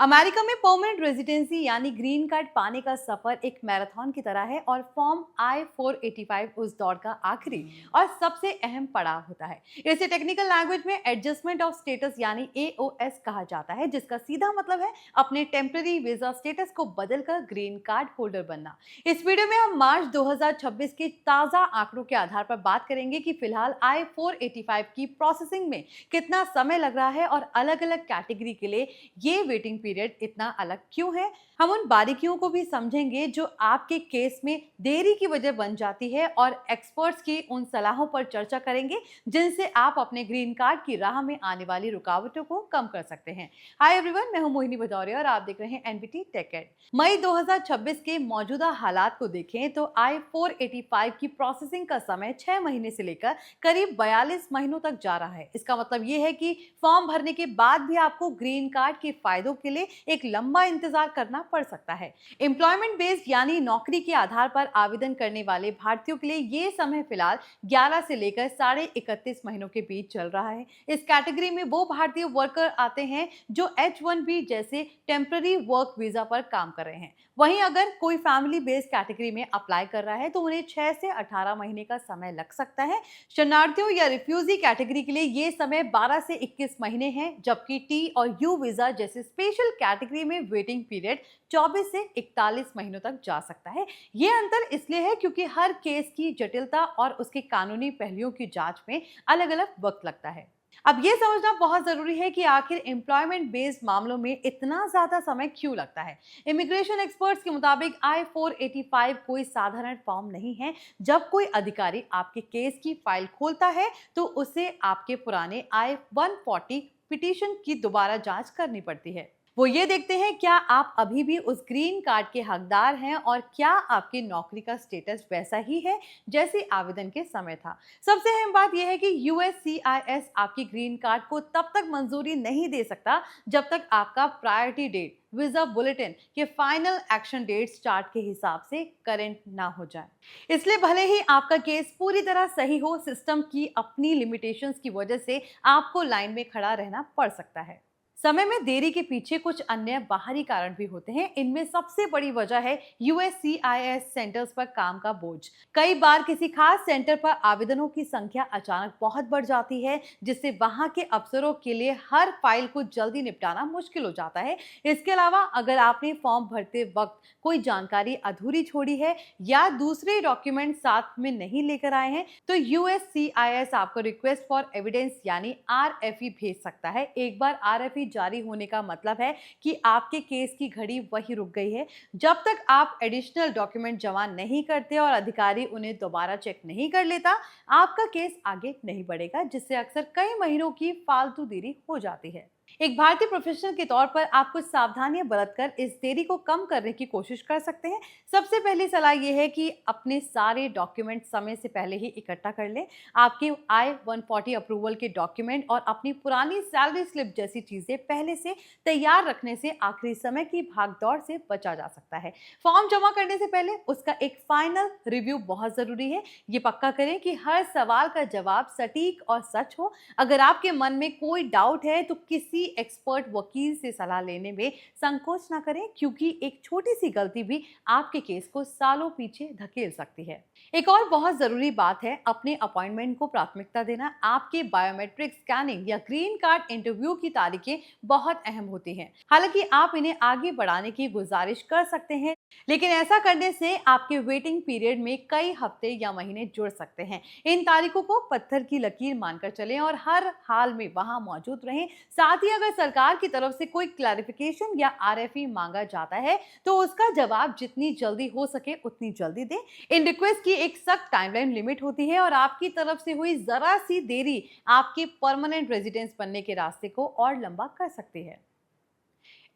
America में permanent residency यानी green card पाने का सफर एक मैराथन की तरह है और फॉर्म I-485 उस दौड़ का आखिरी और सबसे अहम पड़ाव होता है। इसे टेक्निकल लैंग्वेज में एडजस्टमेंट ऑफ स्टेटस यानी AOS कहा जाता है, जिसका सीधा मतलब है अपने टेम्पररी वीजा स्टेटस को बदलकर ग्रीन कार्ड होल्डर बनना। इस वीडियो में हम मार्च 2026 के ताजा आंकड़ों के आधार पर बात करेंगे कि फिलहाल I-485 की प्रोसेसिंग में कितना समय लग रहा है और अलग अलग कैटेगरी के लिए ये वेटिंग पीरियड इतना अलग क्यों है। हम उन बारीकियों को भी समझेंगे जो आपके केस में देरी की वजह बन जाती है और एक्सपर्ट्स की उन सलाहों पर चर्चा करेंगे जिनसे आप अपने ग्रीन कार्ड की राह में आने वाली रुकावटों को कम कर सकते हैं। हाय एवरीवन, मैं हूं मोहिनी भदौरिया और आप देख रहे हैं एनबीटी टेक एड। मई 2026 के मौजूदा हालात को देखें तो I-485 की प्रोसेसिंग का समय 6 महीने से लेकर करीब 42 महीनों तक जा रहा है। इसका मतलब ये है कि फॉर्म भरने के बाद भी आपको ग्रीन कार्ड के फायदों के लिए एक लंबा इंतजार करना पड़ सकता है। एम्प्लॉयमेंट बेस्ड यानी नौकरी के आधार पर आवेदन करने वाले भारतीयों के लिए ये समय फिलहाल 11 से लेकर 31.5 महीनों के बीच चल रहा है। इस कैटेगरी में वो भारतीय वर्कर आते हैं जो H-1B जैसे टेम्पररी वर्क वीजा पर काम कर रहे हैं। वहीं अगर कोई फैमिली बेस्ड कैटेगरी में अप्लाई कर रहा है तो उन्हें 6 से 18 महीने का समय लग सकता है। शरणार्थियों या रिफ्यूजी कैटेगरी के लिए ये समय 12 से 21 महीने हैं, जबकि टी और यू वीजा जैसे स्पेशल कैटेगरी में वेटिंग पीरियड 24 से 41 महीनों तक जा सकता है। ये अंतर इसलिए है क्योंकि हर केस की जटिलता और उसके कानूनी पहलुओं की जांच में अलग अलग वक्त लगता है। अब ये समझना बहुत जरूरी है कि आखिर एम्प्लॉयमेंट बेस्ड मामलों में इतना ज्यादा समय क्यों लगता है। इमिग्रेशन एक्सपर्ट्स के मुताबिक I-485 कोई साधारण फॉर्म नहीं है। जब कोई अधिकारी आपके केस की फाइल खोलता है तो उसे आपके पुराने I-140 पिटीशन की दोबारा जांच करनी पड़ती है। वो ये देखते हैं क्या आप अभी भी उस ग्रीन कार्ड के हकदार हैं और क्या आपकी नौकरी का स्टेटस वैसा ही है जैसे आवेदन के समय था। सबसे अहम बात यह है कि USCIS आपकी ग्रीन कार्ड को तब तक मंजूरी नहीं दे सकता जब तक आपका प्रायोरिटी डेट वीजा बुलेटिन के फाइनल एक्शन डेट स्टार्ट के हिसाब से करंट ना हो जाए। इसलिए भले ही आपका केस पूरी तरह सही हो, सिस्टम की अपनी लिमिटेशंस की वजह से आपको लाइन में खड़ा रहना पड़ सकता है। समय में देरी के पीछे कुछ अन्य बाहरी कारण भी होते हैं। इनमें सबसे बड़ी वजह है USCIS सेंटर्स पर काम का बोझ। कई बार किसी खास सेंटर पर आवेदनों की संख्या अचानक बहुत बढ़ जाती है, जिससे वहां के अफसरों के लिए हर फाइल को जल्दी निपटाना मुश्किल हो जाता है। इसके अलावा अगर आपने फॉर्म भरते वक्त कोई जानकारी अधूरी छोड़ी है या दूसरे डॉक्यूमेंट साथ में नहीं लेकर आए हैं तो USCIS आपको रिक्वेस्ट फॉर एविडेंस यानी RFE भेज सकता है। एक बार RFE जारी होने का मतलब है कि आपके केस की घड़ी वही रुक गई है। जब तक आप एडिशनल डॉक्यूमेंट जमा नहीं करते और अधिकारी उन्हें दोबारा चेक नहीं कर लेता, आपका केस आगे नहीं बढ़ेगा, जिससे अक्सर कई महीनों की फालतू देरी हो जाती है। एक भारतीय प्रोफेशनल के तौर पर आप कुछ सावधानियां बरतकर इस देरी को कम करने की कोशिश कर सकते हैं। सबसे पहली सलाह यह है कि अपने सारे डॉक्यूमेंट समय से पहले ही इकट्ठा कर लें। आपके I-140 अप्रूवल के डॉक्यूमेंट और अपनी पुरानी सैलरी स्लिप जैसी चीजें पहले से तैयार रखने से आखिरी समय की भागदौड़ से बचा जा सकता है। फॉर्म जमा करने से पहले उसका एक फाइनल रिव्यू बहुत जरूरी है। ये पक्का करें कि हर सवाल का जवाब सटीक और सच हो। अगर आपके मन में कोई डाउट है तो किसी एक्सपर्ट वकील से सलाह लेने में संकोच ना करें, क्योंकि एक छोटी सी गलती भी आपके केस को सालों पीछे धकेल सकती है। एक और बहुत जरूरी बात है अपने अपॉइंटमेंट को प्राथमिकता देना। आपके बायोमेट्रिक स्कैनिंग या ग्रीन कार्ड इंटरव्यू की तारीखें बहुत अहम होती हैं। हालांकि आप इन्हें आगे बढ़ाने की गुजारिश कर सकते हैं, लेकिन ऐसा करने से आपके वेटिंग पीरियड में कई हफ्ते या महीने जुड़ सकते हैं। इन तारीखों को पत्थर की लकीर मानकर चलें और हर हाल में वहां मौजूद रहें। साथ ही अगर सरकार की तरफ से कोई क्लैरिफिकेशन या RFE मांगा जाता है तो उसका जवाब जितनी जल्दी हो सके उतनी जल्दी दें। इन रिक्वेस्ट की एक सख्त टाइमलाइन लिमिट होती है और आपकी तरफ से हुई जरा सी देरी आपके परमानेंट रेजिडेंस बनने के रास्ते को और लंबा कर सकती है।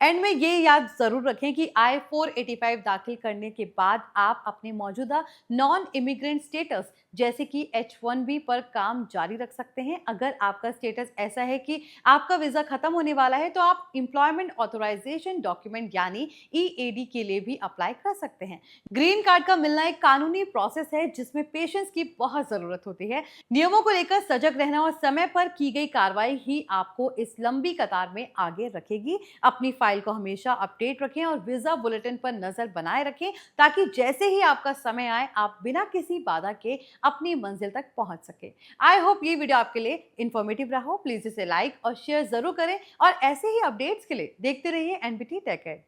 एंड में ये याद जरूर रखें कि I-485 दाखिल करने के बाद आप अपने मौजूदा नॉन इमिग्रेंट स्टेटस जैसे कि H-1B पर काम जारी रख सकते हैं। अगर आपका स्टेटस ऐसा है कि आपका वीजा खत्म होने वाला है तो आप एम्प्लॉयमेंट ऑथराइजेशन डॉक्यूमेंट यानी EAD के लिए भी अप्लाई कर सकते हैं। ग्रीन कार्ड का मिलना एक कानूनी प्रोसेस है जिसमें पेशेंस की बहुत जरूरत होती है। नियमों को लेकर सजग रहना और समय पर की गई कार्रवाई ही आपको इस लंबी कतार में आगे रखेगी। अपनी फाइल को हमेशा अपडेट रखें और वीजा बुलेटिन पर नजर बनाए रखें ताकि जैसे ही आपका समय आए आप बिना किसी बाधा के अपनी मंजिल तक पहुंच सके। आई होप ये वीडियो आपके लिए इंफॉर्मेटिव रहा हो। प्लीज इसे लाइक और शेयर जरूर करें और ऐसे ही अपडेट्स के लिए देखते रहिए एनबीटी टेक एड।